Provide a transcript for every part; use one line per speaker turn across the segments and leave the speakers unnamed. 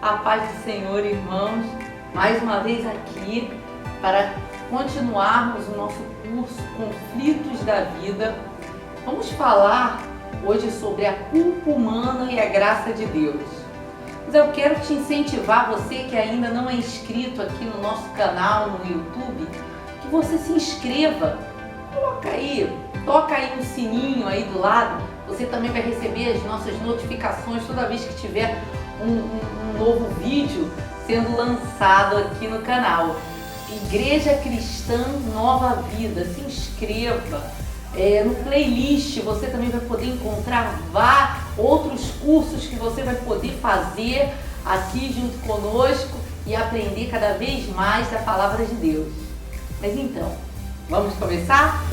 A paz do Senhor, irmãos, mais uma vez aqui para continuarmos o nosso curso Conflitos da Vida. Vamos falar hoje sobre a culpa humana e a graça de Deus. Mas eu quero te incentivar, você que ainda não é inscrito aqui no nosso canal no YouTube, que você se inscreva. Coloca aí, toca aí no sininho aí do lado. Você também vai receber as nossas notificações toda vez que tiver um novo vídeo sendo lançado aqui no canal. Igreja Cristã Nova Vida, se inscreva. No playlist você também vai poder encontrar outros cursos que você vai poder fazer aqui junto conosco e aprender cada vez mais da Palavra de Deus. Mas então, vamos começar?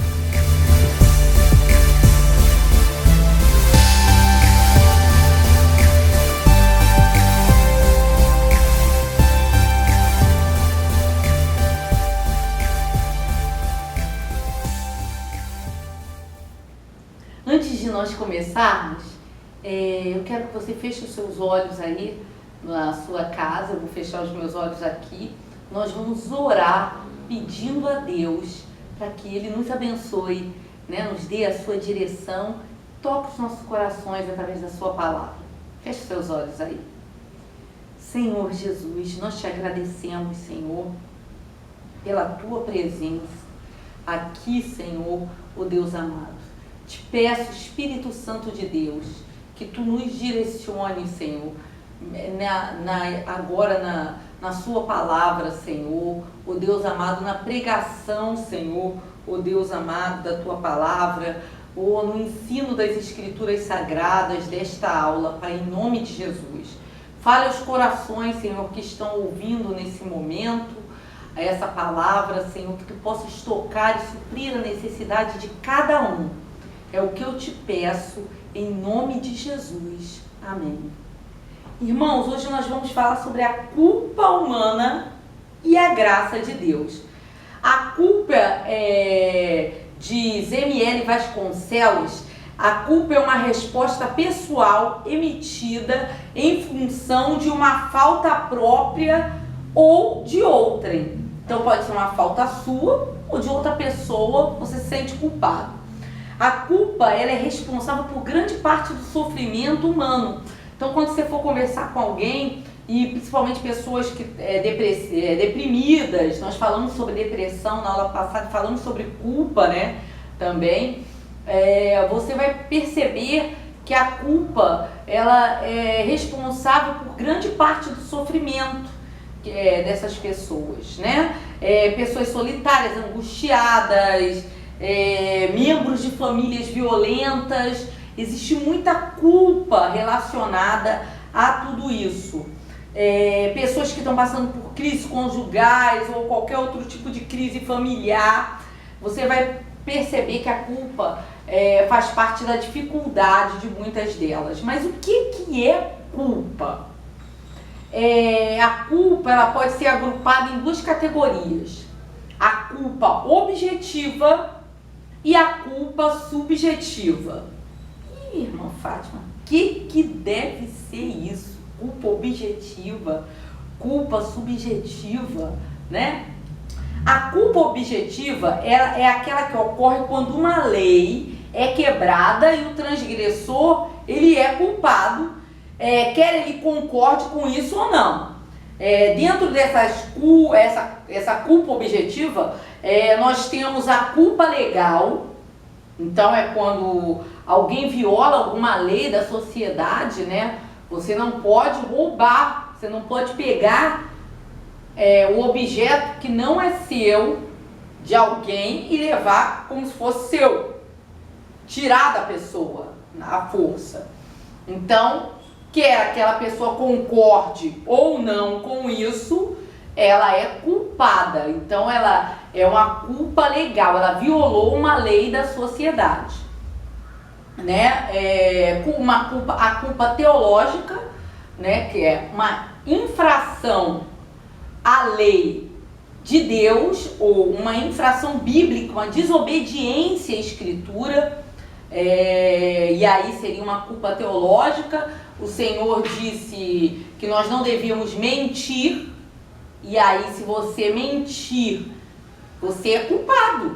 Antes de nós começarmos, eu quero que você feche os seus olhos aí na sua casa. Eu vou fechar os meus olhos aqui. Nós vamos orar pedindo a Deus para que Ele nos abençoe, né? Nos dê a sua direção, toque os nossos corações através da sua palavra. Feche os seus olhos aí. Senhor Jesus, nós te agradecemos, Senhor, pela tua presença aqui, Senhor, o Deus amado. Te peço, Espírito Santo de Deus, que Tu nos direcione, Senhor, agora na Sua palavra, Senhor, o Deus amado, na pregação, Senhor, o Deus amado da Tua palavra, ou no ensino das Escrituras Sagradas desta aula, Pai, em nome de Jesus. Fale aos corações, Senhor, que estão ouvindo nesse momento essa palavra, Senhor, que Tu possas tocar e suprir a necessidade de cada um. É o que eu te peço, em nome de Jesus. Amém. Irmãos, hoje nós vamos falar sobre a culpa humana e a graça de Deus. A culpa de Zemiele Vasconcelos, a culpa é uma resposta pessoal emitida em função de uma falta própria ou de outrem. Então pode ser uma falta sua ou de outra pessoa, você se sente culpado. A culpa, ela é responsável por grande parte do sofrimento humano. Então, quando você for conversar com alguém, e principalmente pessoas que deprimidas, nós falamos sobre depressão na aula passada, falamos sobre culpa, né, também, você vai perceber que a culpa, ela é responsável por grande parte do sofrimento dessas pessoas, né? Pessoas solitárias, angustiadas, membros de famílias violentas. Existe muita culpa relacionada a tudo isso. Pessoas que estão passando por crises conjugais ou qualquer outro tipo de crise familiar, você vai perceber que a culpa faz parte da dificuldade de muitas delas. Mas o que é culpa? A culpa, ela pode ser agrupada em duas categorias: a culpa objetiva e a culpa subjetiva. Ih, irmã Fátima, que deve ser isso? Culpa objetiva, culpa subjetiva, né? A culpa objetiva é aquela que ocorre quando uma lei é quebrada e o transgressor, ele é culpado, quer ele concorde com isso ou não. Dentro essa culpa objetiva, nós temos a culpa legal. Então é quando alguém viola alguma lei da sociedade, né? Você não pode roubar, você não pode pegar o objeto que não é seu de alguém e levar como se fosse seu, tirar da pessoa à força. Então, quer aquela pessoa concorde ou não com isso, ela é culpada. Então ela é uma culpa legal, ela violou uma lei da sociedade, né? A culpa teológica, né? Que é uma infração à lei de Deus, ou uma infração bíblica, uma desobediência à Escritura, E aí seria uma culpa teológica. O Senhor disse que nós não devíamos mentir, e aí se você mentir, você é culpado.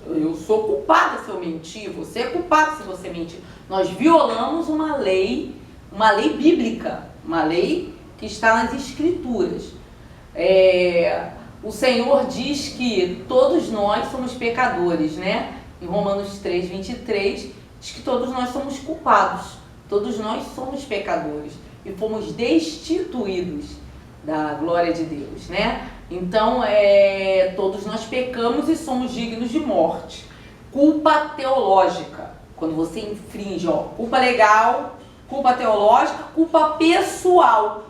Eu sou culpada se eu mentir, você é culpado se você mentir. Nós violamos uma lei bíblica, uma lei que está nas Escrituras. O Senhor diz que todos nós somos pecadores, né? Em Romanos 3, 23, diz que todos nós somos culpados, todos nós somos pecadores e fomos destituídos da glória de Deus, né? Então, todos nós pecamos e somos dignos de morte. Culpa teológica, quando você infringe, culpa legal, culpa teológica, culpa pessoal.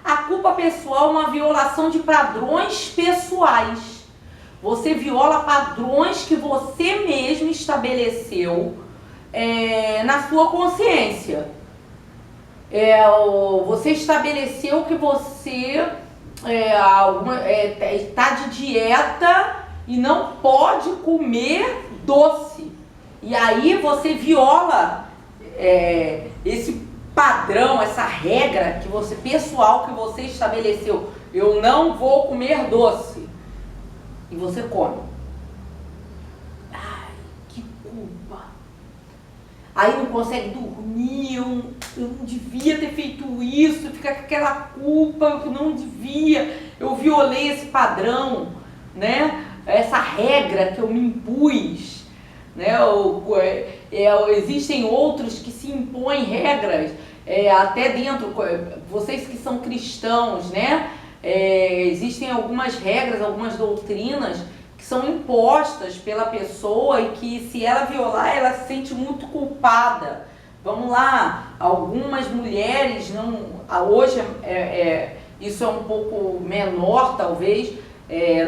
A culpa pessoal é uma violação de padrões pessoais. Você viola padrões que você mesmo estabeleceu na sua consciência. Você estabeleceu que você está de dieta e não pode comer doce. E aí você viola esse padrão, essa regra pessoal que você estabeleceu. Eu não vou comer doce. E você come. Ai, que culpa. Aí não consegue dormir, eu não devia ter feito isso, fica com aquela culpa, eu não devia, eu violei esse padrão, né? Essa regra que eu me impus, né? Existem outros que se impõem regras, até dentro, vocês que são cristãos, né? Existem algumas regras, algumas doutrinas que são impostas pela pessoa e que, se ela violar, ela se sente muito culpada. Vamos lá, algumas mulheres hoje isso é um pouco menor, talvez.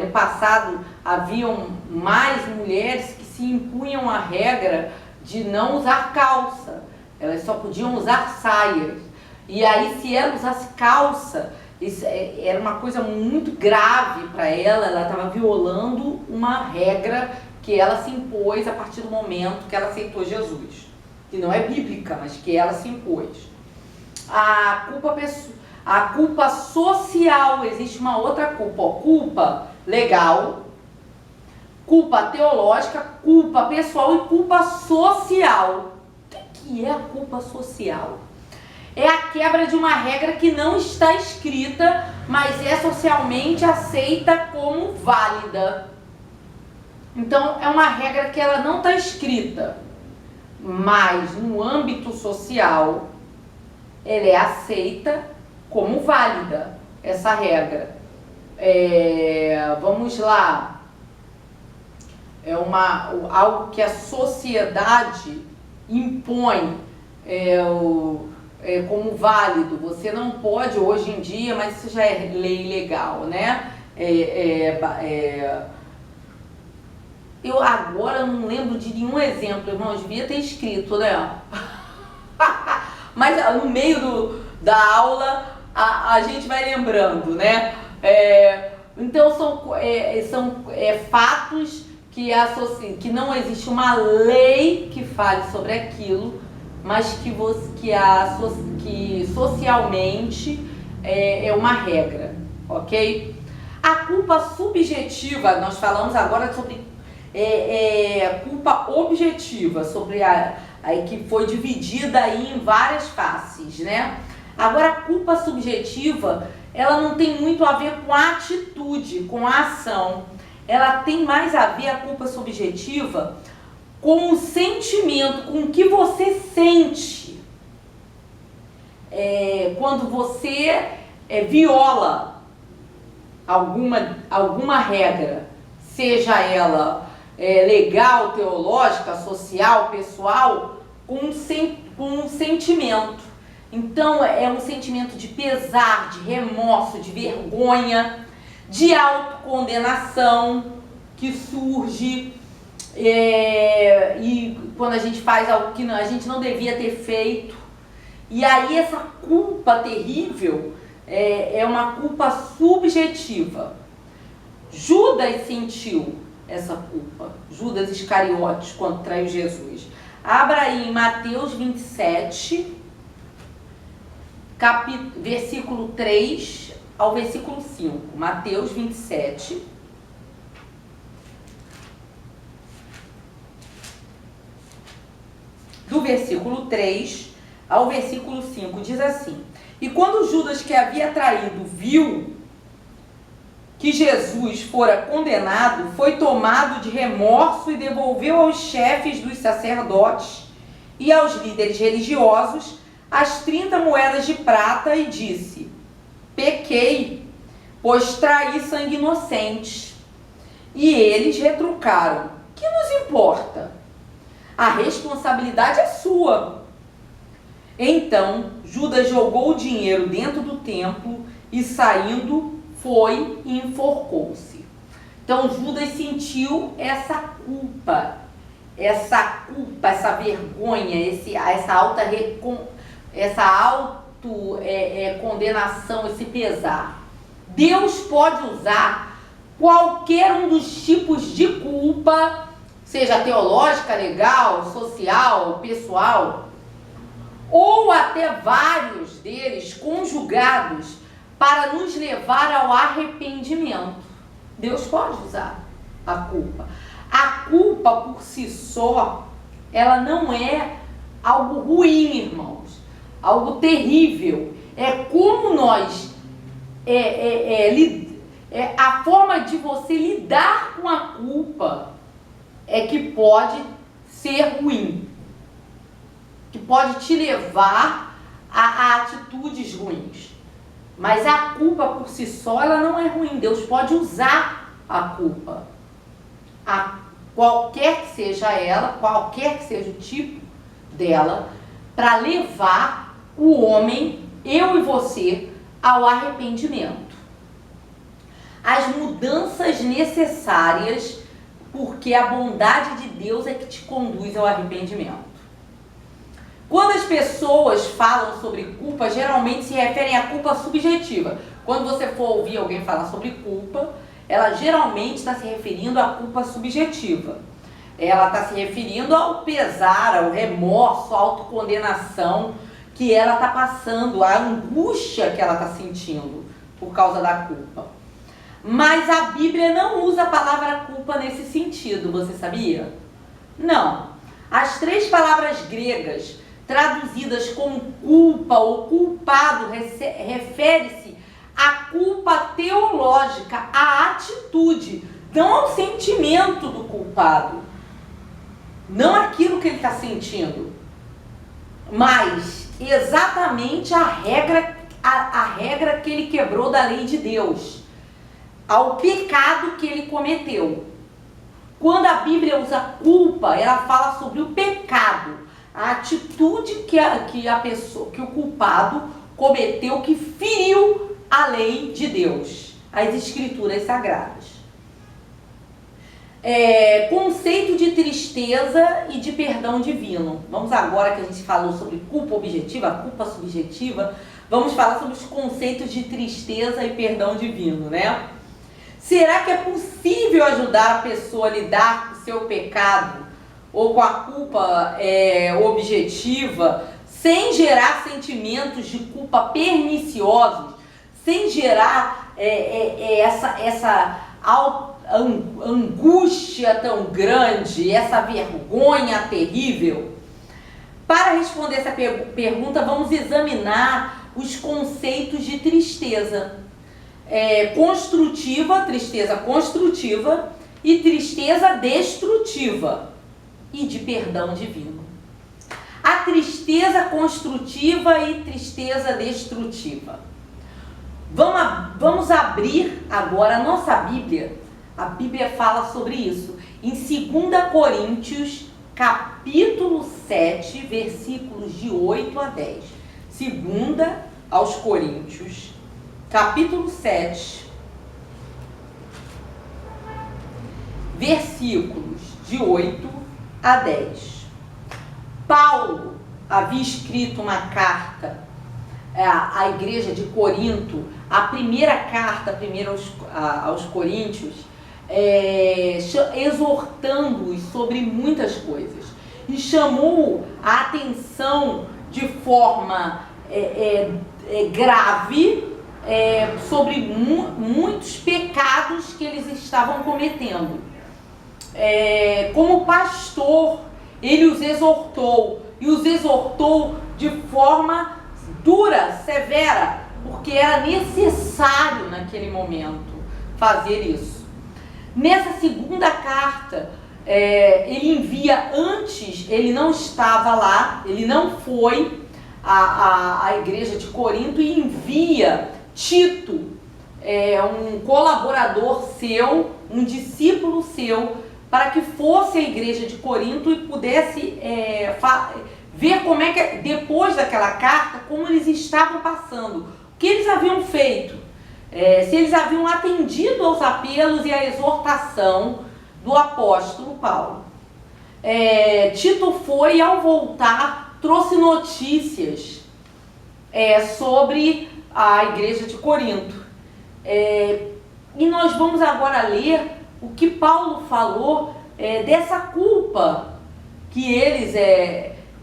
No passado haviam mais mulheres que se impunham a regra de não usar calça, elas só podiam usar saias. E aí, se ela usasse calça, isso era uma coisa muito grave para ela estava violando uma regra que ela se impôs a partir do momento que ela aceitou Jesus, que não é bíblica, mas que ela se impôs. A culpa social, existe uma outra culpa, culpa legal, culpa teológica, culpa pessoal e culpa social. O que é a culpa social? É a quebra de uma regra que não está escrita, mas é socialmente aceita como válida. Então, é uma regra que ela não está escrita, mas no âmbito social, ela é aceita como válida, essa regra. Vamos lá. Algo que a sociedade impõe como válido. Você não pode hoje em dia, mas isso já é lei legal, né? Eu agora não lembro de nenhum exemplo, irmão, eu devia ter escrito, né? Mas no meio da aula a gente vai lembrando, né? Então são fatos que não existe uma lei que fale sobre aquilo, mas que socialmente é uma regra, ok? A culpa subjetiva, nós falamos agora sobre culpa objetiva, sobre que foi dividida aí em várias faces, né? Agora, a culpa subjetiva, ela não tem muito a ver com a atitude, com a ação. Ela tem mais a ver, a culpa subjetiva, com o sentimento, com o que você sente quando você viola alguma regra, seja ela legal, teológica, social, pessoal, com um sentimento. Então, é um sentimento de pesar, de remorso, de vergonha, de autocondenação que surge e quando a gente faz algo que a gente não devia ter feito. E aí essa culpa terrível é uma culpa subjetiva. Judas sentiu essa culpa, Judas Iscariotes, quando traiu Jesus. Abra aí em Mateus 27, versículo 3 ao versículo 5. Mateus 27. Do versículo 3 ao versículo 5, diz assim: E quando Judas, que havia traído, viu que Jesus fora condenado, foi tomado de remorso e devolveu aos chefes dos sacerdotes e aos líderes religiosos as 30 moedas de prata e disse: Pequei, pois traí sangue inocente. E eles retrucaram: Que nos importa? A responsabilidade é sua. Então Judas jogou o dinheiro dentro do templo e, saindo, foi e enforcou-se. Então Judas sentiu essa culpa, essa vergonha, essa condenação, esse pesar. Deus pode usar qualquer um dos tipos de culpa, seja teológica, legal, social, pessoal, ou até vários deles conjugados para nos levar ao arrependimento. Deus pode usar a culpa. A culpa por si só, ela não é algo ruim, irmãos, algo terrível. É como nós, a forma de você lidar com a culpa é que pode ser ruim, que pode te levar a atitudes ruins. Mas a culpa por si só, ela não é ruim. Deus pode usar a culpa, qualquer que seja ela, qualquer que seja o tipo dela, para levar o homem, eu e você, ao arrependimento. As mudanças necessárias, porque a bondade de Deus é que te conduz ao arrependimento. Quando as pessoas falam sobre culpa, geralmente se referem à culpa subjetiva. Quando você for ouvir alguém falar sobre culpa, ela geralmente está se referindo à culpa subjetiva. Ela está se referindo ao pesar, ao remorso, à autocondenação que ela está passando, à angústia que ela está sentindo por causa da culpa. Mas a Bíblia não usa a palavra culpa nesse sentido, você sabia? Não. As 3 palavras gregas traduzidas como culpa ou culpado refere-se à culpa teológica, à atitude, não ao sentimento do culpado, não aquilo que ele está sentindo, mas exatamente a regra que ele quebrou da lei de Deus, ao pecado que ele cometeu. Quando a Bíblia usa culpa, ela fala sobre o pecado, a atitude que o culpado cometeu, que feriu a lei de Deus, as escrituras sagradas. Conceito de tristeza e de perdão divino. Vamos agora que a gente falou sobre culpa objetiva, culpa subjetiva, vamos falar sobre os conceitos de tristeza e perdão divino, né? Será que é possível ajudar a pessoa a lidar com o seu pecado ou com a culpa objetiva sem gerar sentimentos de culpa perniciosos, sem gerar essa angústia tão grande, essa vergonha terrível? Para responder essa pergunta, vamos examinar os conceitos de tristeza. Tristeza construtiva e tristeza destrutiva, e de perdão divino. A tristeza construtiva e tristeza destrutiva. Vamos abrir agora a nossa Bíblia. A Bíblia fala sobre isso em 2 Coríntios, capítulo 7, versículos de 8 a 10. 2 aos Coríntios, capítulo 7, versículos de 8 a 10. Paulo havia escrito uma carta à igreja de Corinto, a primeira carta aos Coríntios, exortando-os sobre muitas coisas. e chamou a atenção de forma grave sobre muitos pecados que eles estavam cometendo. Como pastor, ele os exortou, e os exortou de forma dura, severa, porque era necessário naquele momento fazer isso. Nessa segunda carta, ele envia antes, ele não estava lá, ele não foi à igreja de Corinto, e envia Tito, um colaborador seu, um discípulo seu, para que fosse à igreja de Corinto e pudesse ver como é que, depois daquela carta, como eles estavam passando, o que eles haviam feito, se eles haviam atendido aos apelos e à exortação do apóstolo Paulo. Tito foi, e ao voltar, trouxe notícias sobre a igreja de Corinto. E nós vamos agora ler o que Paulo falou dessa culpa que eles,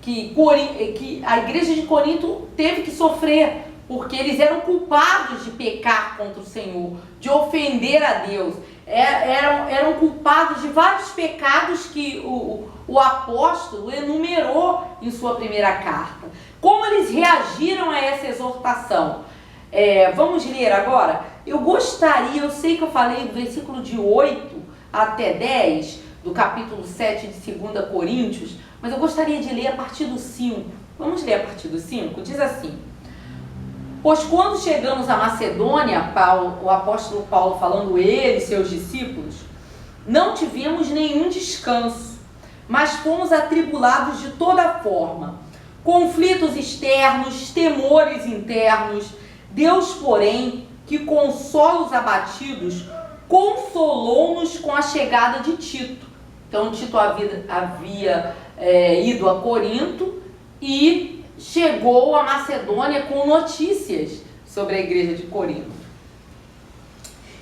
que a igreja de Corinto teve que sofrer, porque eles eram culpados de pecar contra o Senhor, de ofender a Deus. Eram culpados de vários pecados que o apóstolo enumerou em sua primeira carta. Como eles reagiram a essa exortação? Vamos ler agora? Eu sei que eu falei do versículo de 8 até 10, do capítulo 7 de 2 Coríntios, mas eu gostaria de ler a partir do 5. Vamos ler a partir do 5? Diz assim: pois quando chegamos à Macedônia, o apóstolo Paulo falando, ele e seus discípulos, não tivemos nenhum descanso, mas fomos atribulados de toda forma, conflitos externos, temores internos. Deus, porém, que consola os abatidos, consolou-nos com a chegada de Tito. Então, Tito havia ido a Corinto e chegou a Macedônia com notícias sobre a igreja de Corinto.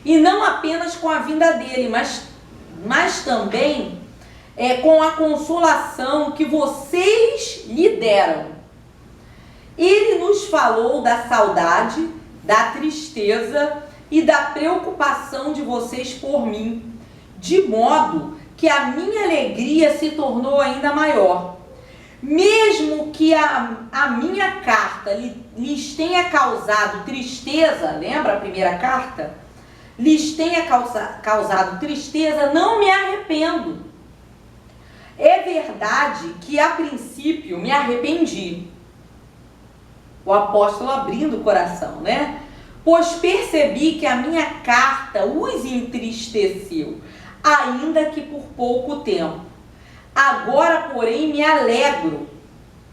E não apenas com a vinda dele, mas também com a consolação que vocês lhe deram. Ele nos falou da saudade, da tristeza e da preocupação de vocês por mim, de modo que a minha alegria se tornou ainda maior. Mesmo que a minha carta lhes tenha causado tristeza, lembra a primeira carta? Lhes tenha causado tristeza, não me arrependo. É verdade que a princípio me arrependi. O apóstolo abrindo o coração, né? Pois percebi que a minha carta os entristeceu, ainda que por pouco tempo. Agora, porém, me alegro,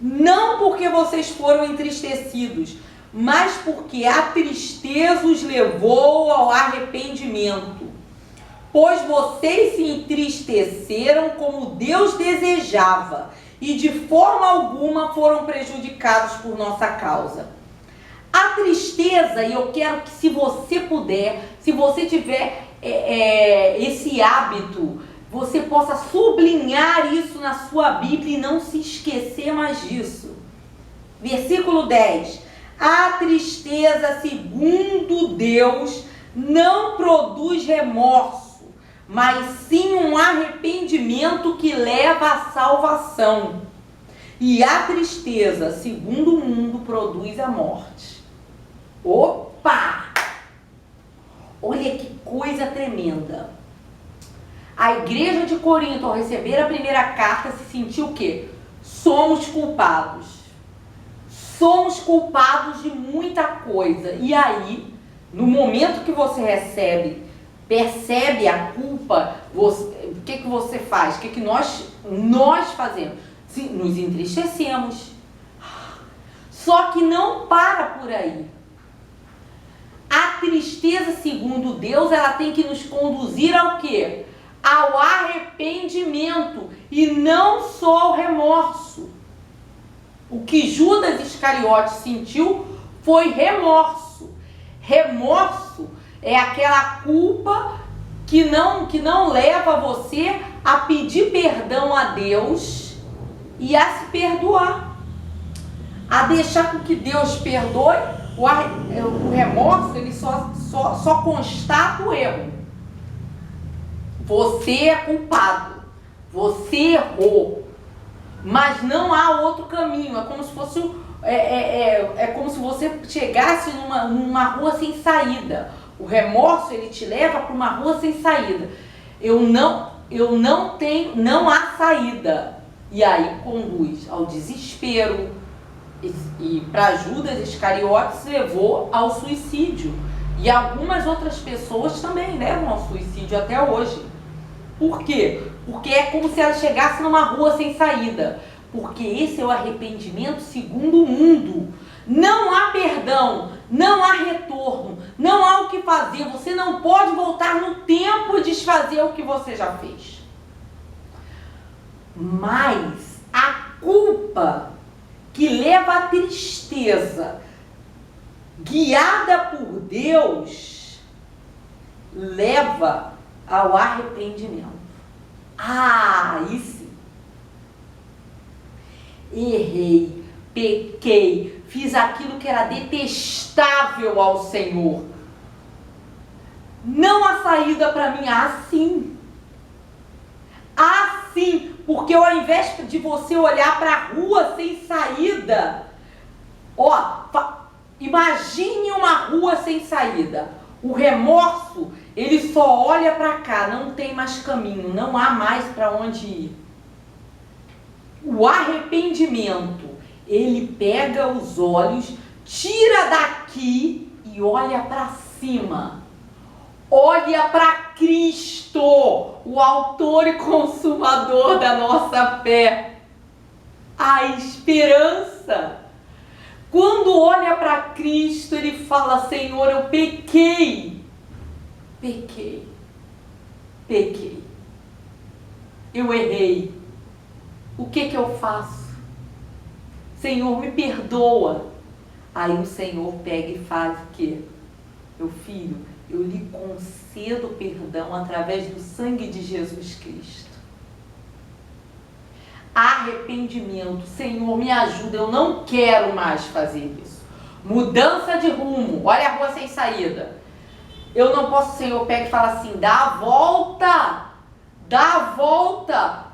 não porque vocês foram entristecidos, mas porque a tristeza os levou ao arrependimento. Pois vocês se entristeceram como Deus desejava, e de forma alguma foram prejudicados por nossa causa. A tristeza, e eu quero que, se você puder, se você tiver esse hábito, você possa sublinhar isso na sua Bíblia e não se esquecer mais disso. Versículo 10. A tristeza, segundo Deus, não produz remorso, mas sim um arrependimento que leva à salvação. E a tristeza, segundo o mundo, produz a morte. Opa! Olha que coisa tremenda. A igreja de Corinto, ao receber a primeira carta, se sentiu o quê? Somos culpados. Somos culpados de muita coisa. E aí, no momento que você percebe a culpa, o que você faz? O que nós fazemos? Nos entristecemos. Só que não para por aí. A tristeza, segundo Deus, ela tem que nos conduzir ao quê? Ao arrependimento e não só ao remorso. O que Judas Iscariote sentiu foi remorso. Remorso é aquela culpa que não leva você a pedir perdão a Deus e a se perdoar, a deixar com que Deus perdoe. O remorso, ele só constata o erro. Você é culpado, você errou, mas não há outro caminho. É como se fosse como se você chegasse numa rua sem saída. O remorso, ele te leva para uma rua sem saída. Não há saída. E aí conduz ao desespero. E para Judas Iscariotes levou ao suicídio. E algumas outras pessoas também levam ao suicídio até hoje. Por quê? Porque é como se ela chegasse numa rua sem saída. Porque esse é o arrependimento segundo o mundo. Não há perdão, não há retorno, não há o que fazer. Você não pode voltar no tempo e desfazer o que você já fez. Mas a culpa que leva à tristeza, guiada por Deus, leva ao arrependimento. Aí sim. Errei, pequei, fiz aquilo que era detestável ao Senhor. Não há saída para mim, assim. Assim, porque ao invés de você olhar para a rua sem saída, imagine uma rua sem saída. O remorso, ele só olha para cá, não tem mais caminho, não há mais para onde ir. O arrependimento, ele pega os olhos, tira daqui e olha para cima. Olha para Cristo, o autor e consumador da nossa fé. A esperança. Quando olha para Cristo, ele fala: Senhor, eu pequei. Eu errei. O que eu faço? Senhor, me perdoa. Aí o Senhor pega e faz o quê? Meu filho, eu lhe concedo perdão através do sangue de Jesus Cristo. Arrependimento. Senhor, me ajuda, eu não quero mais fazer isso. Mudança de rumo. Olha a rua sem saída. Eu não posso, Senhor, pega e fala assim: dá a volta,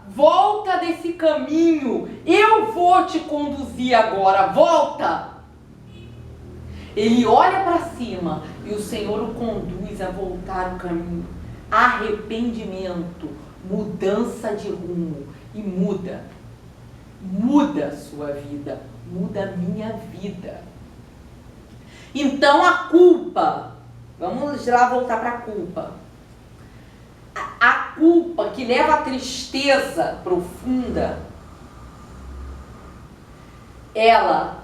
volta desse caminho, eu vou te conduzir agora, volta. Ele olha para cima e o Senhor o conduz a voltar o caminho. Arrependimento, mudança de rumo, e muda a sua vida, muda a minha vida. Então a culpa, vamos lá voltar para a culpa. A culpa que leva à tristeza profunda, ela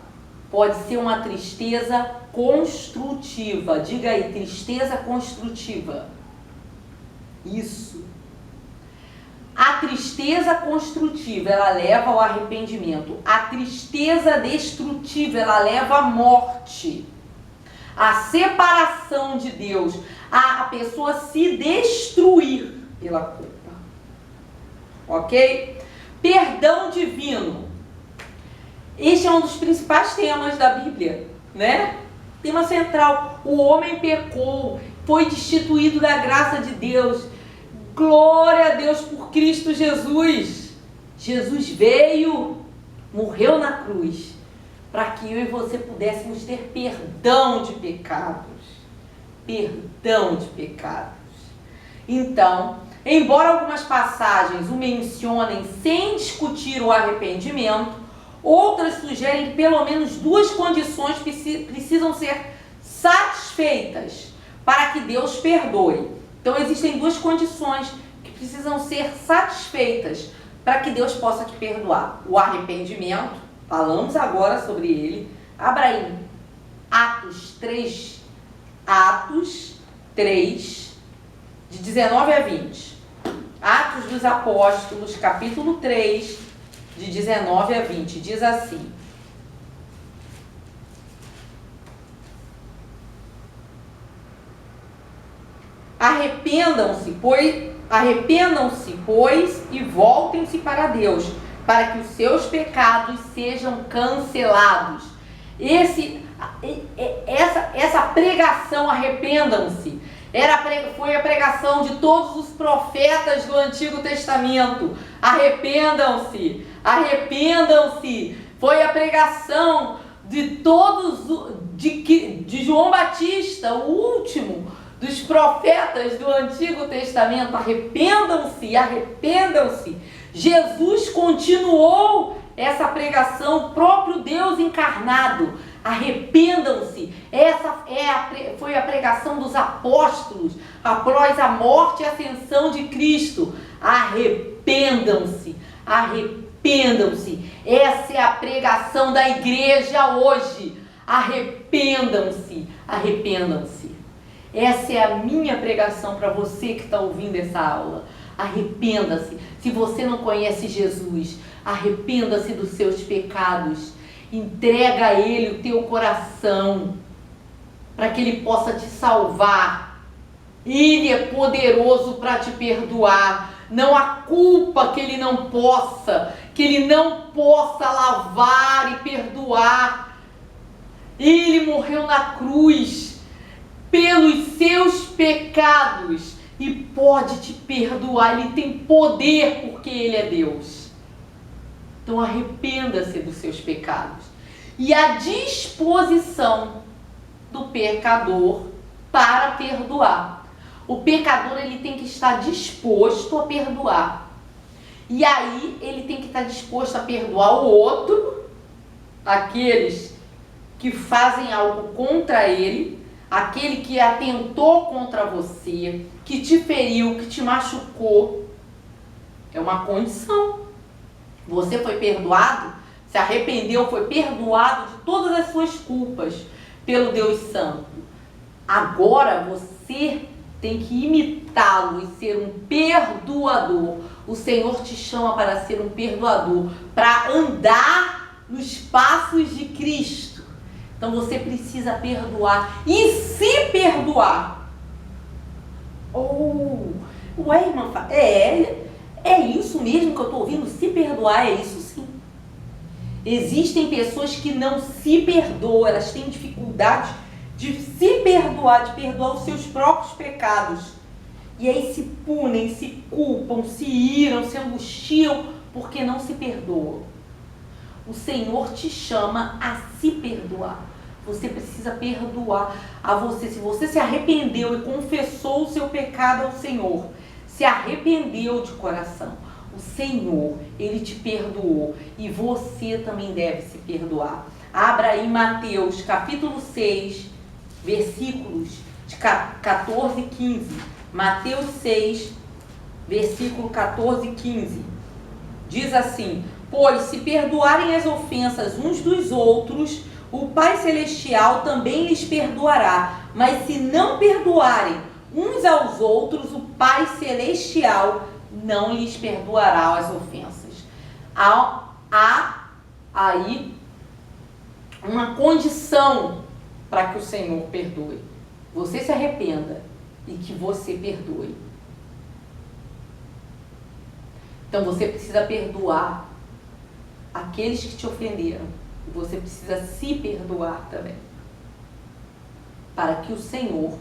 pode ser uma tristeza construtiva. Diga aí, tristeza construtiva. Isso. A tristeza construtiva, ela leva ao arrependimento. A tristeza destrutiva, ela leva à morte. A separação de Deus, a pessoa se destruir pela culpa. Ok? Perdão divino. Este é um dos principais temas da Bíblia, né? Tema central. O homem pecou, foi destituído da graça de Deus. Glória a Deus por Cristo Jesus. Jesus veio, morreu na cruz, para que eu e você pudéssemos ter perdão de pecados. Perdão de pecados. Então, embora algumas passagens o mencionem sem discutir o arrependimento, outras sugerem que pelo menos duas condições precisam ser satisfeitas para que Deus perdoe. Então existem duas condições que precisam ser satisfeitas para que Deus possa te perdoar. O arrependimento, falamos agora sobre ele. Abra aí Atos 3, de 19 a 20. Atos dos Apóstolos, capítulo 3, de 19 a 20, diz assim: Arrependam-se, pois, e voltem-se para Deus, para que os seus pecados sejam cancelados. Essa pregação, arrependam-se, foi a pregação de todos os profetas do Antigo Testamento. Arrependam-se, arrependam-se. Foi a pregação de todos, de João Batista, o último dos profetas do Antigo Testamento. Arrependam-se, arrependam-se. Jesus continuou essa pregação, o próprio Deus encarnado. Arrependam-se. Essa foi a pregação dos apóstolos após a morte e ascensão de Cristo. Arrependam-se, arrependam-se. Essa é a pregação da igreja hoje. Arrependam-se, arrependam-se. Essa é a minha pregação para você que está ouvindo essa aula. Arrependa-se. Se você não conhece Jesus, arrependa-se dos seus pecados. Entrega a Ele o teu coração, para que Ele possa te salvar. Ele é poderoso para te perdoar. Não há culpa que Ele não possa lavar e perdoar. Ele morreu na cruz pelos seus pecados e pode te perdoar. Ele tem poder porque Ele é Deus. Então arrependa-se dos seus pecados. E a disposição do pecador para perdoar. O pecador, ele tem que estar disposto a perdoar. E aí ele tem que estar disposto a perdoar o outro, aqueles que fazem algo contra ele, aquele que atentou contra você, que te feriu, que te machucou. É uma condição. Você foi perdoado, se arrependeu, foi perdoado de todas as suas culpas pelo Deus Santo. Agora você tem que imitá-lo e ser um perdoador. O Senhor te chama para ser um perdoador, para andar nos passos de Cristo. Então você precisa perdoar e se perdoar. Ué, irmã, é isso mesmo que eu estou ouvindo? Se perdoar, é isso sim. Existem pessoas que não se perdoam, elas têm dificuldade de se perdoar, de perdoar os seus próprios pecados. E aí se punem, se culpam, se iram, se angustiam, porque não se perdoam. O Senhor te chama a se perdoar. Você precisa perdoar a você. Se você se arrependeu e confessou o seu pecado ao Senhor, se arrependeu de coração, o Senhor, Ele te perdoou e você também deve se perdoar. Abra aí Mateus capítulo 6, versículos de 14 e 15. Mateus 6, versículo 14 e 15. Diz assim: pois se perdoarem as ofensas uns dos outros, o Pai Celestial também lhes perdoará. Mas se não perdoarem uns aos outros, o Pai Celestial não lhes perdoará as ofensas. Há aí uma condição para que o Senhor perdoe. Você se arrependa e que você perdoe. Então você precisa perdoar aqueles que te ofenderam. E você precisa se perdoar também, para que o Senhor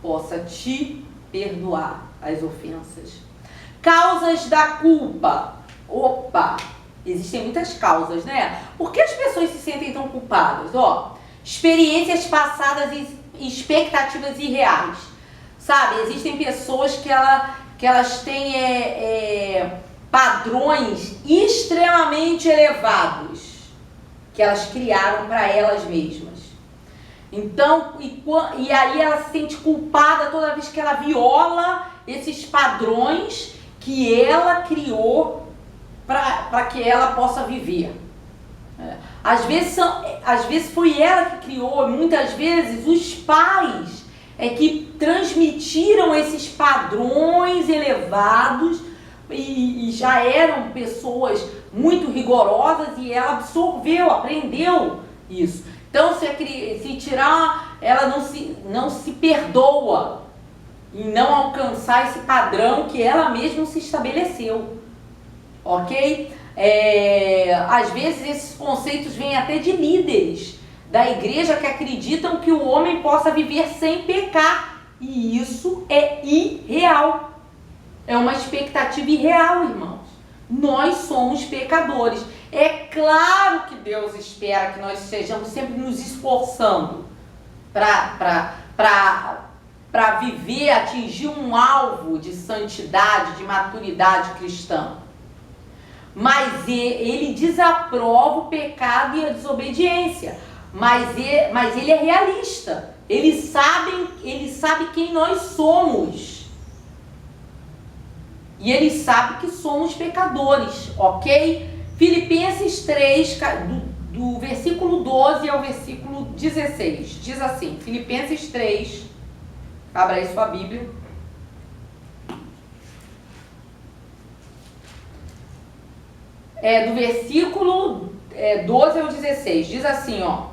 possa te perdoar as ofensas. Causas da culpa. Existem muitas causas, né? Por que as pessoas se sentem tão culpadas? Experiências passadas e expectativas irreais. Sabe, existem pessoas que elas têm padrões extremamente elevados que elas criaram para elas mesmas. Então, e aí ela se sente culpada toda vez que ela viola esses padrões que ela criou para que ela possa viver. Às vezes foi ela que criou, muitas vezes os pais que transmitiram esses padrões elevados e já eram pessoas muito rigorosas e ela absorveu, aprendeu isso. Então, se tirar, ela não se perdoa em não alcançar esse padrão que ela mesma se estabeleceu, ok? Às vezes esses conceitos vêm até de líderes da igreja que acreditam que o homem possa viver sem pecar. E isso é irreal. É uma expectativa irreal, irmãos. Nós somos pecadores. É claro que Deus espera que nós estejamos sempre nos esforçando para viver, atingir um alvo de santidade, de maturidade cristã. Mas ele desaprova o pecado e a desobediência. Mas ele é realista. Ele sabe quem nós somos. E ele sabe que somos pecadores, ok? Filipenses 3, do versículo 12 ao versículo 16. Diz assim, Filipenses 3, abra aí sua Bíblia. Do versículo 12 ao 16, diz assim, ó,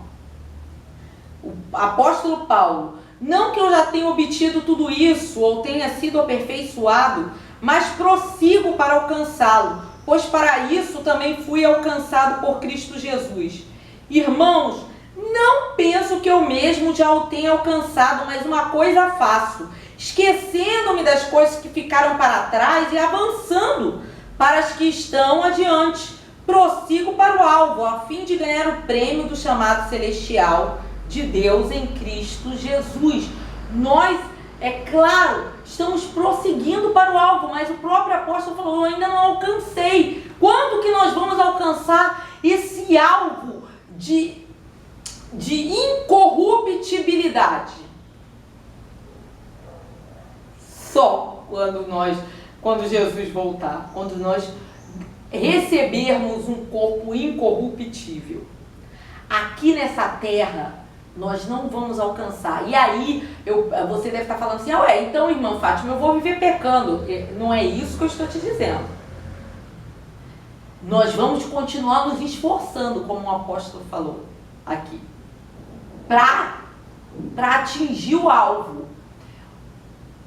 o apóstolo Paulo: não que eu já tenha obtido tudo isso, ou tenha sido aperfeiçoado, mas prossigo para alcançá-lo, pois para isso também fui alcançado por Cristo Jesus. Irmãos, não penso que eu mesmo já o tenha alcançado, mas uma coisa faço, esquecendo-me das coisas que ficaram para trás e avançando para as que estão adiante. Prossigo para o alvo, a fim de ganhar o prêmio do chamado celestial de Deus em Cristo Jesus. Nós, é claro, estamos prosseguindo para o alvo, mas o próprio apóstolo falou: eu ainda não alcancei. Quando que nós vamos alcançar esse alvo de incorruptibilidade? Só quando Jesus voltar, quando nós recebermos um corpo incorruptível. Aqui nessa terra nós não vamos alcançar. E aí você deve estar falando assim: então, irmã Fátima, eu vou viver pecando. Não é isso que eu estou te dizendo. Nós vamos continuar nos esforçando, como o apóstolo falou aqui, para atingir o alvo.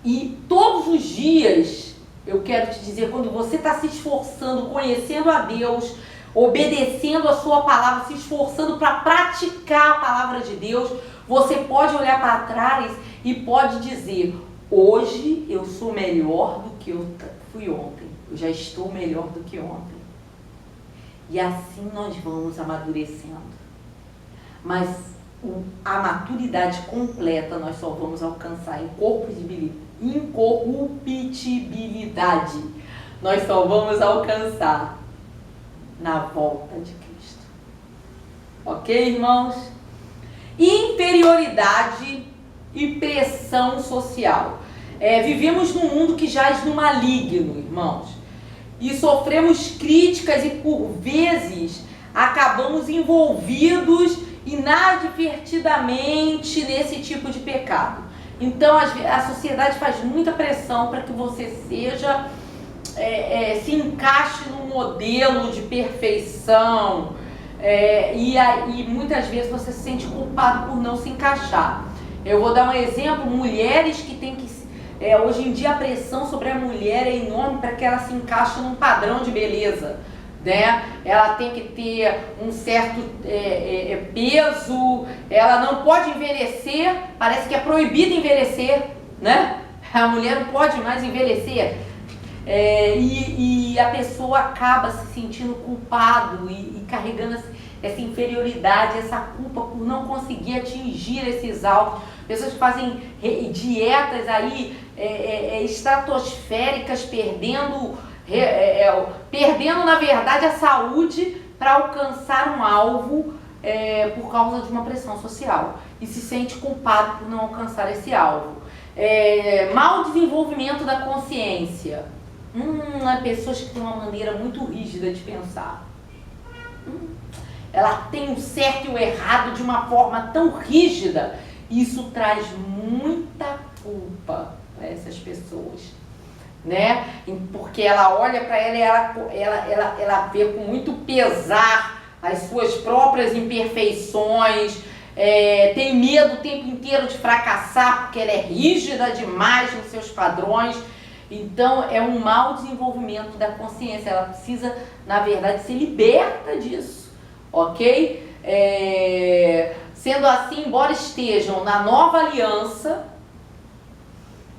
E todos os dias, eu quero te dizer, quando você está se esforçando, conhecendo a Deus, obedecendo a sua palavra, se esforçando para praticar a palavra de Deus, você pode olhar para trás e pode dizer: hoje eu sou melhor do que eu fui ontem. Eu já estou melhor do que ontem. E assim nós vamos amadurecendo. Mas a maturidade completa nós só vamos alcançar incorruptibilidade. Nós só vamos alcançar na volta de Cristo. Ok, irmãos? Inferioridade e pressão social. Vivemos num mundo que jaz no maligno, irmãos. E sofremos críticas e por vezes acabamos envolvidos inadvertidamente nesse tipo de pecado. Então a sociedade faz muita pressão para que você se encaixe num modelo de perfeição, e muitas vezes você se sente culpado por não se encaixar. Eu vou dar um exemplo: mulheres que têm que... hoje em dia a pressão sobre a mulher é enorme para que ela se encaixe num padrão de beleza, né? Ela tem que ter um certo peso, ela não pode envelhecer, parece que é proibido envelhecer, né? A mulher não pode mais envelhecer. E a pessoa acaba se sentindo culpado e carregando essa inferioridade, essa culpa por não conseguir atingir esses alvos. Pessoas que fazem dietas aí estratosféricas, perdendo na verdade a saúde para alcançar um alvo por causa de uma pressão social, e se sente culpado por não alcançar esse alvo. Mau desenvolvimento da consciência. Pessoas que têm uma maneira muito rígida de pensar. Ela tem o certo e o errado de uma forma tão rígida. Isso traz muita culpa para essas pessoas, né? Porque ela olha para ela e ela vê com muito pesar as suas próprias imperfeições, tem medo o tempo inteiro de fracassar porque ela é rígida demais nos seus padrões. Então é um mau desenvolvimento da consciência, ela precisa, na verdade, ser liberta disso, ok? Sendo assim, embora estejam na nova aliança,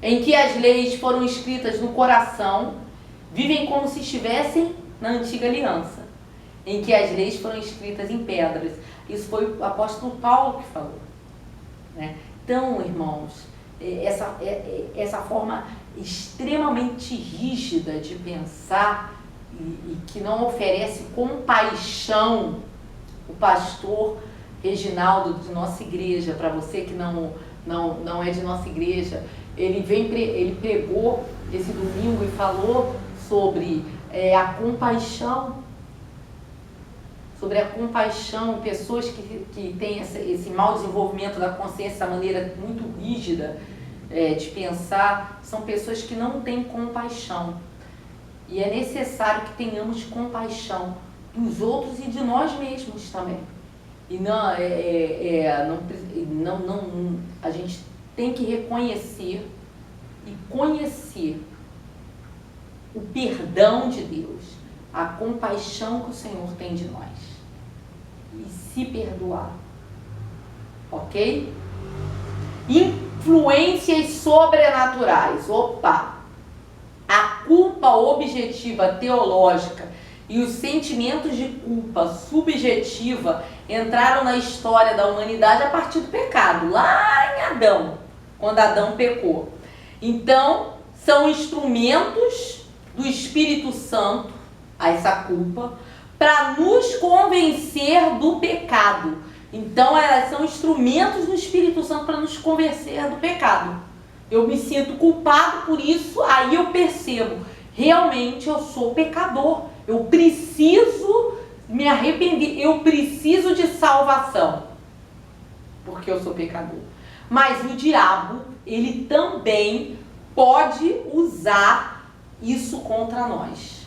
em que as leis foram escritas no coração, vivem como se estivessem na antiga aliança, em que as leis foram escritas em pedras. Isso foi o apóstolo Paulo que falou, né? Então, irmãos, essa forma extremamente rígida de pensar e que não oferece compaixão, o pastor Reginaldo de nossa igreja, para você que não é de nossa igreja, ele pregou esse domingo e falou sobre a compaixão, pessoas que têm esse mau desenvolvimento da consciência, essa maneira muito rígida de pensar, são pessoas que não têm compaixão. E é necessário que tenhamos compaixão dos outros e de nós mesmos também. E a gente tem que reconhecer e conhecer o perdão de Deus, a compaixão que o Senhor tem de nós. E se perdoar. Ok? Influências sobrenaturais. Opa! A culpa objetiva teológica e os sentimentos de culpa subjetiva entraram na história da humanidade a partir do pecado, lá em Adão, quando Adão pecou. Então, são instrumentos do Espírito Santo, essa culpa, para nos convencer do pecado. Então, elas são instrumentos do Espírito Santo para nos convencer do pecado. Eu me sinto culpado por isso, aí eu percebo, realmente eu sou pecador. Eu preciso me arrepender, eu preciso de salvação, porque eu sou pecador. Mas o diabo, ele também pode usar isso contra nós.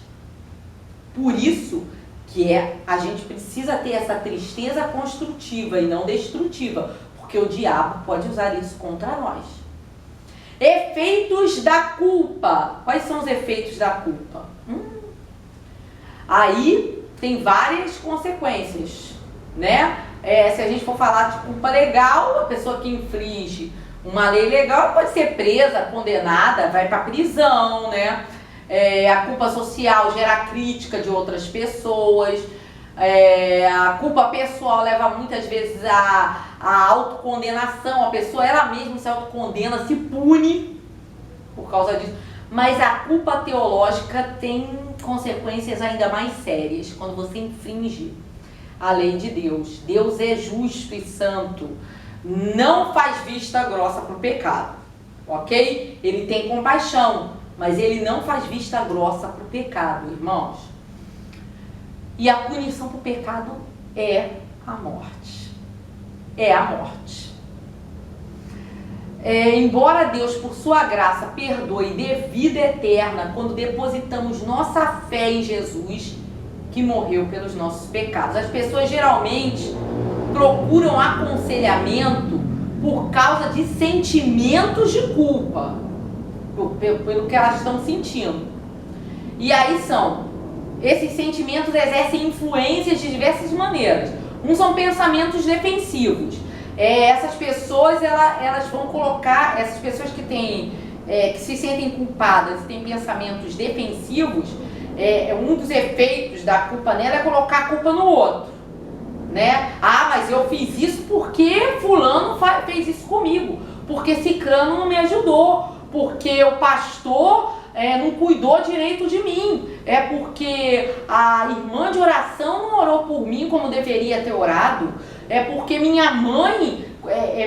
Por isso que a gente precisa ter essa tristeza construtiva e não destrutiva, porque o diabo pode usar isso contra nós. Efeitos da culpa. Quais são os efeitos da culpa? Aí tem várias consequências, né? Se a gente for falar de culpa legal, a pessoa que infringe uma lei legal pode ser presa, condenada, vai para prisão, né? A culpa social gera crítica de outras pessoas. A culpa pessoal leva muitas vezes a autocondenação. A pessoa ela mesma se autocondena, se pune por causa disso. Mas a culpa teológica tem consequências ainda mais sérias quando você infringe a lei de Deus. Deus é justo e santo, não faz vista grossa para o pecado, ok? Ele tem compaixão, mas ele não faz vista grossa para o pecado, irmãos. E a punição para o pecado é a morte. É a morte. Embora Deus, por sua graça, perdoe e dê vida eterna quando depositamos nossa fé em Jesus, que morreu pelos nossos pecados. As pessoas geralmente procuram aconselhamento por causa de sentimentos de culpa, pelo que elas estão sentindo. E aí esses sentimentos exercem influências de diversas maneiras. Uns são pensamentos defensivos. Essas pessoas, elas vão colocar, essas pessoas que se sentem culpadas e têm pensamentos defensivos, um dos efeitos da culpa nela é colocar a culpa no outro, né? Mas eu fiz isso porque fulano fez isso comigo, porque cicrano não me ajudou, porque o pastor não cuidou direito de mim, porque a irmã de oração não orou por mim como deveria ter orado, porque minha mãe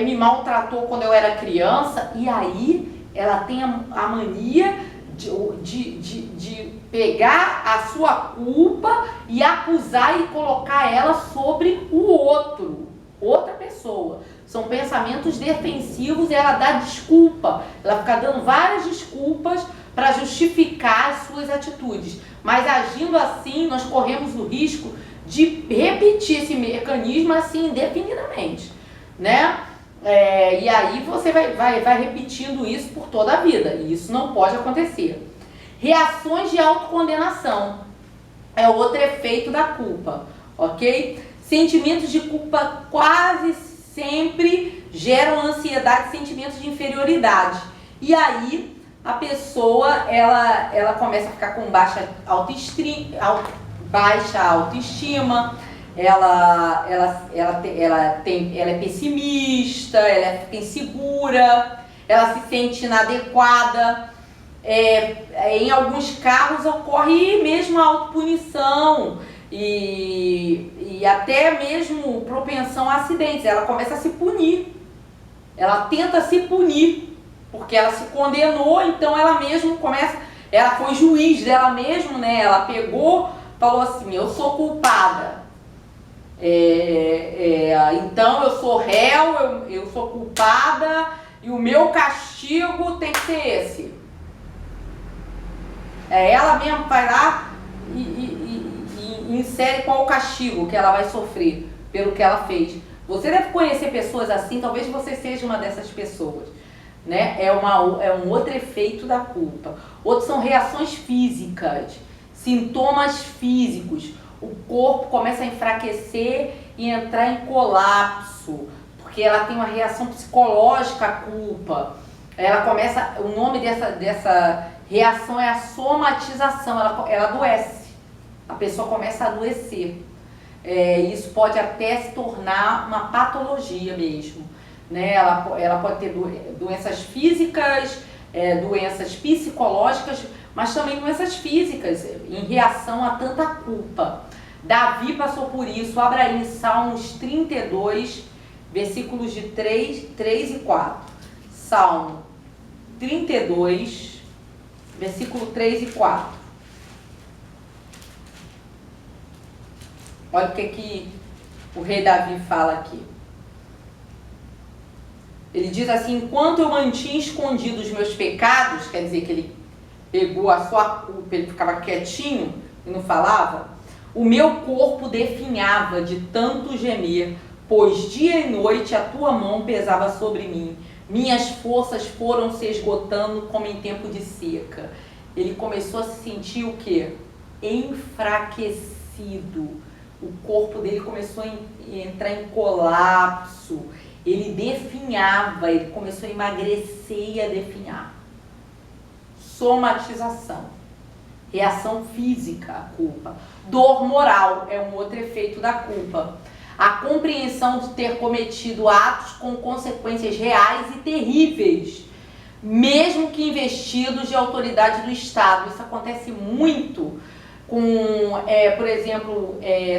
me maltratou quando eu era criança. E aí ela tem a mania de pegar a sua culpa e acusar e colocar ela sobre o outro, outra pessoa. São pensamentos defensivos e ela dá desculpa, ela fica dando várias desculpas para justificar as suas atitudes. Mas agindo assim, nós corremos o risco de repetir esse mecanismo assim indefinidamente, né? E aí você vai repetindo isso por toda a vida, e isso não pode acontecer. Reações de autocondenação é outro efeito da culpa, ok? Sentimentos de culpa quase sempre geram ansiedade, sentimentos de inferioridade. E aí a pessoa ela começa a ficar com baixa autoestima, ela é pessimista, ela fica insegura, ela se sente inadequada. Em alguns casos ocorre mesmo a autopunição e até mesmo propensão a acidentes. Ela começa a se punir, ela tenta se punir, porque ela se condenou, então ela mesma ela foi juiz dela mesma, né? Ela pegou, falou assim, eu sou culpada, então eu sou réu, eu sou culpada e o meu castigo tem que ser esse. Ela mesma vai lá e insere qual o castigo que ela vai sofrer pelo que ela fez. Você deve conhecer pessoas assim, talvez você seja uma dessas pessoas, né? É um outro efeito da culpa. Outros são reações físicas, sintomas físicos. O corpo começa a enfraquecer e entrar em colapso, porque ela tem uma reação psicológica à culpa. O nome dessa reação é a somatização, ela adoece, a pessoa começa a adoecer. Isso pode até se tornar uma patologia mesmo, né? Ela pode ter doenças físicas, doenças psicológicas, mas também doenças físicas, em reação a tanta culpa. Davi passou por isso. Abra aí em Salmos 32, versículos de 3 e 4. Salmo 32, versículo 3 e 4. Olha o que o rei Davi fala aqui. Ele diz assim, enquanto eu mantinha escondidos os meus pecados, quer dizer que ele pegou a sua culpa, ele ficava quietinho e não falava, o meu corpo definhava de tanto gemer, pois dia e noite a tua mão pesava sobre mim. Minhas forças foram se esgotando como em tempo de seca. Ele começou a se sentir o quê? Enfraquecido. O corpo dele começou a entrar em colapso. Ele definhava, ele começou a emagrecer e a definhar. Somatização. Reação física à culpa. Dor moral é um outro efeito da culpa. A compreensão de ter cometido atos com consequências reais e terríveis, mesmo que investidos de autoridade do Estado. Isso acontece muito com, por exemplo,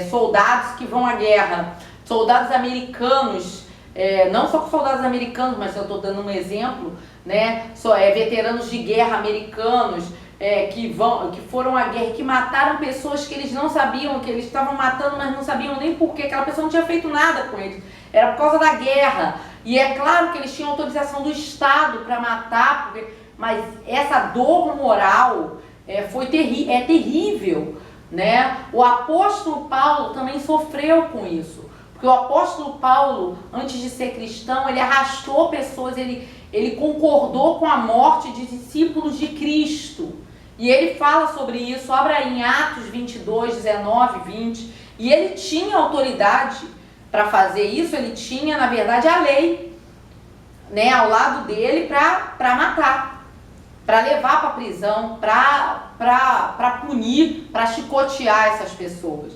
soldados que vão à guerra, soldados americanos, não só com soldados americanos, mas eu estou dando um exemplo, né? Veteranos de guerra americanos, que foram à guerra, que mataram pessoas que eles não sabiam, que eles estavam matando, mas não sabiam nem porquê, aquela pessoa não tinha feito nada com eles, era por causa da guerra, e é claro que eles tinham autorização do Estado para matar, mas essa dor moral é terrível, né? O apóstolo Paulo também sofreu com isso, porque o apóstolo Paulo, antes de ser cristão, ele arrastou pessoas, ele concordou com a morte de discípulos de Cristo. E ele fala sobre isso, abra aí em Atos 22, 19, 20. E ele tinha autoridade para fazer isso, ele tinha, na verdade, a lei, né, ao lado dele para matar, para levar para a prisão, para punir, para chicotear essas pessoas.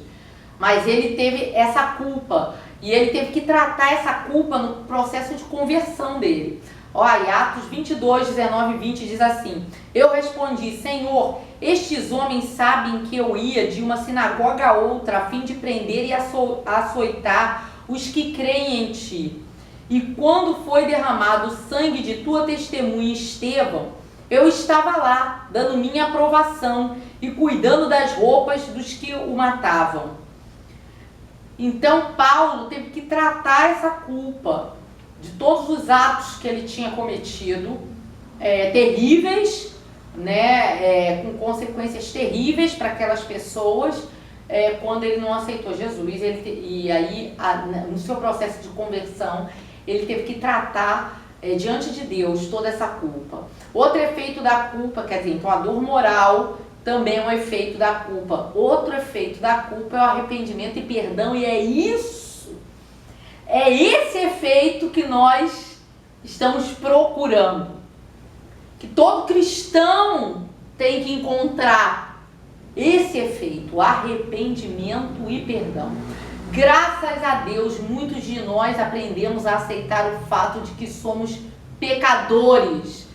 Mas ele teve essa culpa e ele teve que tratar essa culpa no processo de conversão dele. Olha, Atos 22, 19 e 20 diz assim, eu respondi, Senhor, estes homens sabem que eu ia de uma sinagoga a outra a fim de prender e açoitar os que creem em ti. E quando foi derramado o sangue de tua testemunha Estevão, eu estava lá, dando minha aprovação e cuidando das roupas dos que o matavam. Então Paulo teve que tratar essa culpa de todos os atos que ele tinha cometido, terríveis, né, com consequências terríveis para aquelas pessoas, quando ele não aceitou Jesus, e aí no seu processo de conversão, ele teve que tratar diante de Deus toda essa culpa. Outro efeito da culpa, quer dizer, então a dor moral também é um efeito da culpa. Outro efeito da culpa é o arrependimento e perdão, e é esse efeito que nós estamos procurando, que todo cristão tem que encontrar esse efeito, arrependimento e perdão. Graças a Deus, muitos de nós aprendemos a aceitar o fato de que somos pecadores,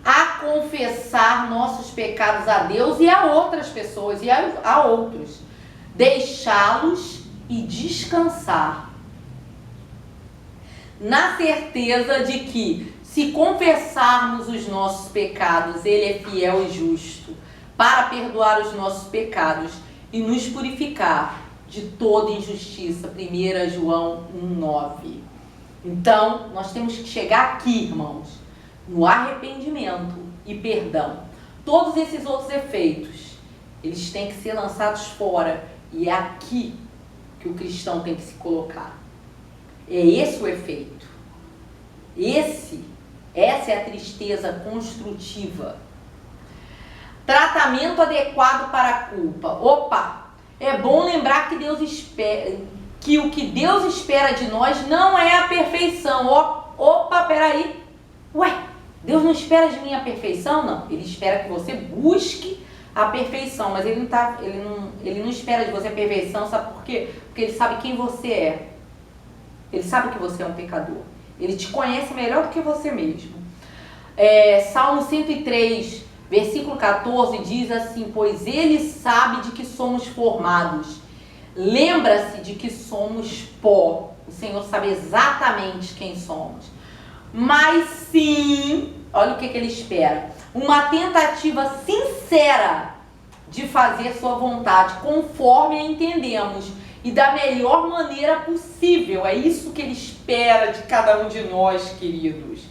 a confessar nossos pecados a Deus e a outras pessoas e a outros, deixá-los e descansar, na certeza de que, se confessarmos os nossos pecados, Ele é fiel e justo para perdoar os nossos pecados e nos purificar de toda injustiça. 1 João 1,9. Então, nós temos que chegar aqui, irmãos, no arrependimento e perdão. Todos esses outros efeitos, eles têm que ser lançados fora, e é aqui que o cristão tem que se colocar. É esse o efeito. Essa é a tristeza construtiva. Tratamento adequado para a culpa. É bom lembrar que o que Deus espera de nós não é a perfeição. Peraí. Deus não espera de mim a perfeição? Não. Ele espera que você busque a perfeição, mas ele não espera de você a perfeição, sabe por quê? Porque ele sabe quem você é. Ele sabe que você é um pecador. Ele te conhece melhor do que você mesmo. Salmo 103, versículo 14 diz assim: pois ele sabe de que somos formados. Lembra-se de que somos pó. O Senhor sabe exatamente quem somos. Mas sim, olha o que ele espera: uma tentativa sincera de fazer sua vontade, conforme a entendemos, e da melhor maneira possível. É isso que ele espera de cada um de nós, queridos.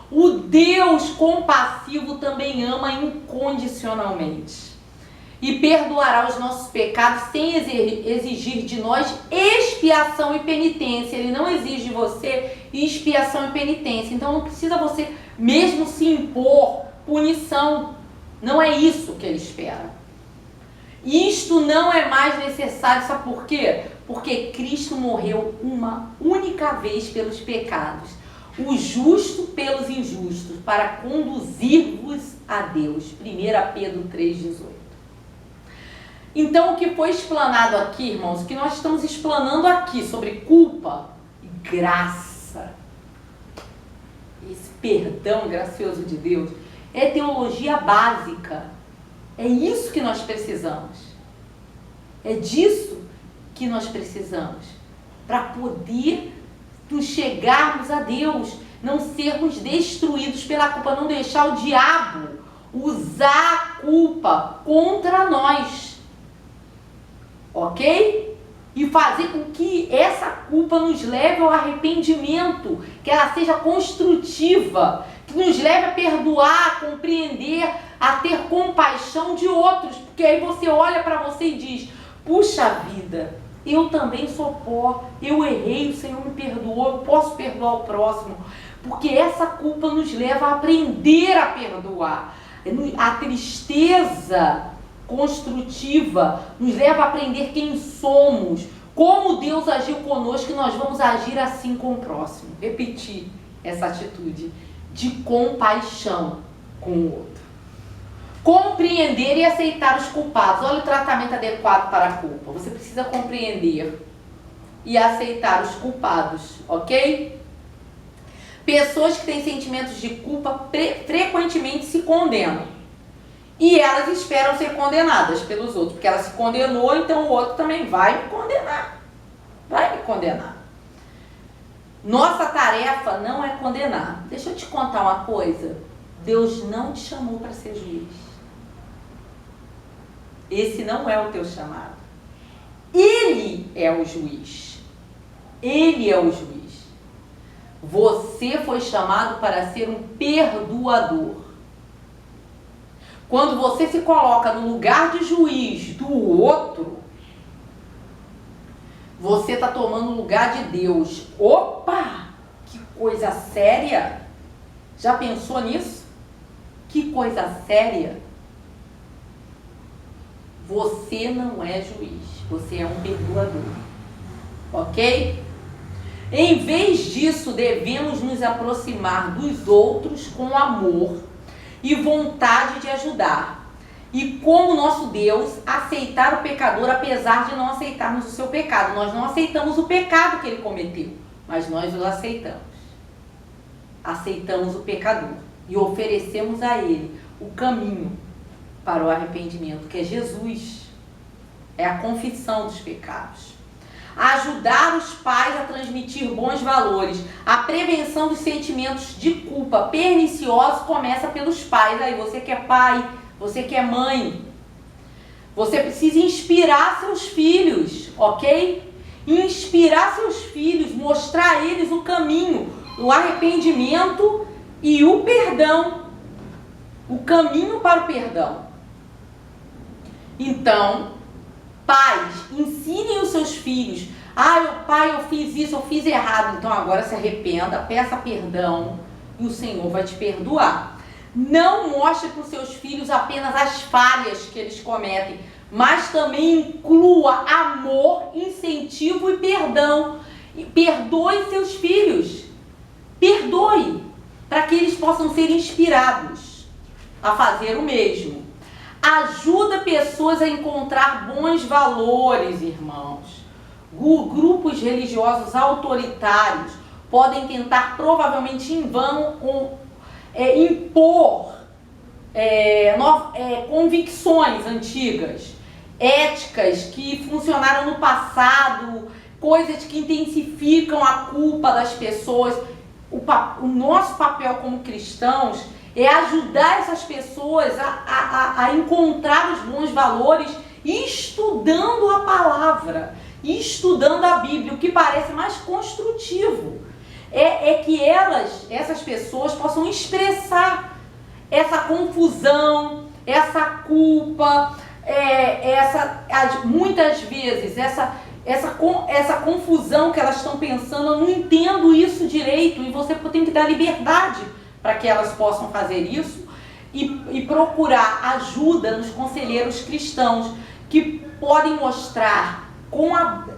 O Deus compassivo também ama incondicionalmente e perdoará os nossos pecados sem exigir de nós expiação e penitência. Ele não exige de você expiação e penitência. Então não precisa você mesmo se impor punição. Não é isso que ele espera. Isto não é mais necessário, sabe por quê? Porque Cristo morreu uma única vez pelos pecados, o justo pelos injustos, para conduzir-vos a Deus. 1 Pedro 3,18. Então, o que foi explanado aqui, irmãos, o que nós estamos explanando aqui sobre culpa e graça, esse perdão gracioso de Deus, é teologia básica. É isso que nós precisamos. É disso que nós precisamos para poder nos chegarmos a Deus, não sermos destruídos pela culpa, não deixar o diabo usar a culpa contra nós, ok? E fazer com que essa culpa nos leve ao arrependimento, que ela seja construtiva, que nos leve a perdoar, a compreender, a ter compaixão de outros, porque aí você olha para você e diz: puxa vida, eu também sou pó, eu errei, o Senhor me perdoou, eu posso perdoar o próximo, porque essa culpa nos leva a aprender a perdoar. A tristeza construtiva nos leva a aprender quem somos, como Deus agiu conosco, e nós vamos agir assim com o próximo. Repetir essa atitude de compaixão com o outro. Compreender e aceitar os culpados. Olha o tratamento adequado para a culpa. Você precisa compreender e aceitar os culpados, ok? Pessoas que têm sentimentos de culpa frequentemente se condenam. E elas esperam ser condenadas pelos outros, porque ela se condenou, então o outro também vai me condenar. Vai me condenar. Nossa tarefa não é condenar. Deixa eu te contar uma coisa. Deus não te chamou para ser juiz. Esse não é o teu chamado. Ele é o juiz. Ele é o juiz. Você foi chamado para ser um perdoador. Quando você se coloca no lugar de juiz do outro, você está tomando o lugar de Deus. Opa! Que coisa séria! Já pensou nisso? Que coisa séria! Você não é juiz, você é um perdoador. Ok? Em vez disso, devemos nos aproximar dos outros com amor e vontade de ajudar. E como nosso Deus, aceitar o pecador apesar de não aceitarmos o seu pecado. Nós não aceitamos o pecado que ele cometeu, mas nós o aceitamos. Aceitamos o pecador e oferecemos a ele o caminho para o arrependimento, que é Jesus. É a confissão dos pecados. Ajudar os pais a transmitir bons valores. A prevenção dos sentimentos de culpa perniciosos começa pelos pais. Aí você que é pai, você que é mãe, você precisa inspirar seus filhos, ok? Inspirar seus filhos, mostrar a eles o caminho, o arrependimento e o perdão. O caminho para o perdão. Então, pais, ensinem os seus filhos. Pai, eu fiz isso, eu fiz errado. Então agora se arrependa, peça perdão e o Senhor vai te perdoar. Não mostre para os seus filhos apenas as falhas que eles cometem, mas também inclua amor, incentivo e perdão. E perdoe seus filhos. Perdoe, para que eles possam ser inspirados a fazer o mesmo. Ajuda pessoas a encontrar bons valores, irmãos. Grupos religiosos autoritários podem tentar, provavelmente em vão, impor convicções antigas, éticas que funcionaram no passado, coisas que intensificam a culpa das pessoas. O nosso papel como cristãos é ajudar essas pessoas a encontrar os bons valores estudando a palavra, estudando a Bíblia, o que parece mais construtivo. É que essas pessoas possam expressar essa confusão, essa culpa, muitas vezes essa confusão que elas estão pensando. Eu não entendo isso direito, e você tem que dar liberdade para que elas possam fazer isso e procurar ajuda nos conselheiros cristãos que podem mostrar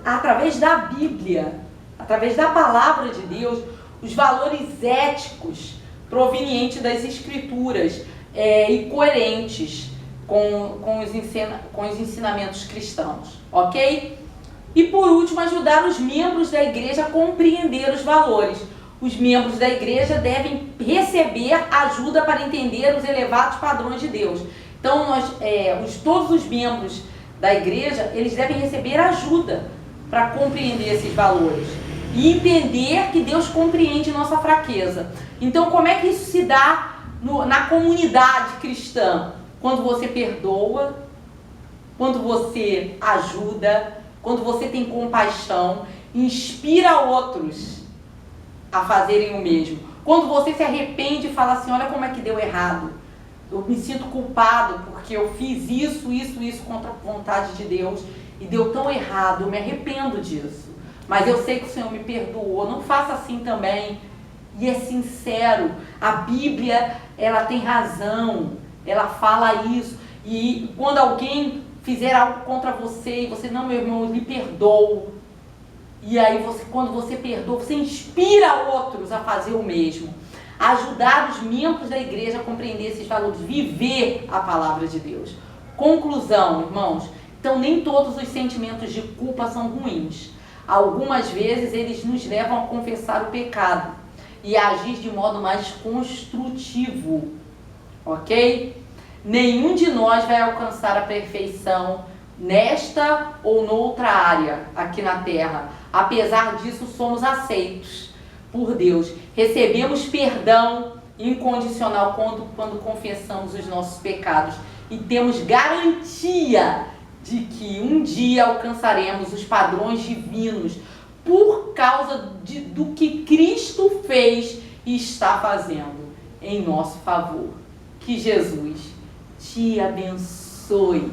através da Bíblia, através da palavra de Deus, os valores éticos provenientes das Escrituras e coerentes com os ensinamentos cristãos, ok? E por último, ajudar os membros da igreja a compreender os valores. Os membros da igreja devem receber ajuda para entender os elevados padrões de Deus. Então, todos os membros da igreja, eles devem receber ajuda para compreender esses valores e entender que Deus compreende nossa fraqueza. Então, como é que isso se dá na comunidade cristã? Quando você perdoa, quando você ajuda, quando você tem compaixão, inspira outros a fazerem o mesmo. Quando você se arrepende e fala assim: olha como é que deu errado, eu me sinto culpado porque eu fiz isso contra a vontade de Deus e deu tão errado, eu me arrependo disso, mas eu sei que o Senhor me perdoou, não faça assim também. E é sincero, a Bíblia, ela tem razão, ela fala isso. E quando alguém fizer algo contra você e você: não, meu irmão, eu lhe perdoo. E aí, quando você perdoa, você inspira outros a fazer o mesmo. Ajudar os membros da igreja a compreender esses valores, viver a palavra de Deus. Conclusão, irmãos. Então, nem todos os sentimentos de culpa são ruins. Algumas vezes eles nos levam a confessar o pecado e a agir de modo mais construtivo, ok? Nenhum de nós vai alcançar a perfeição nesta ou noutra área aqui na terra. Apesar disso, somos aceitos por Deus. Recebemos perdão incondicional quando confessamos os nossos pecados. E temos garantia de que um dia alcançaremos os padrões divinos por causa do que Cristo fez e está fazendo em nosso favor. Que Jesus te abençoe.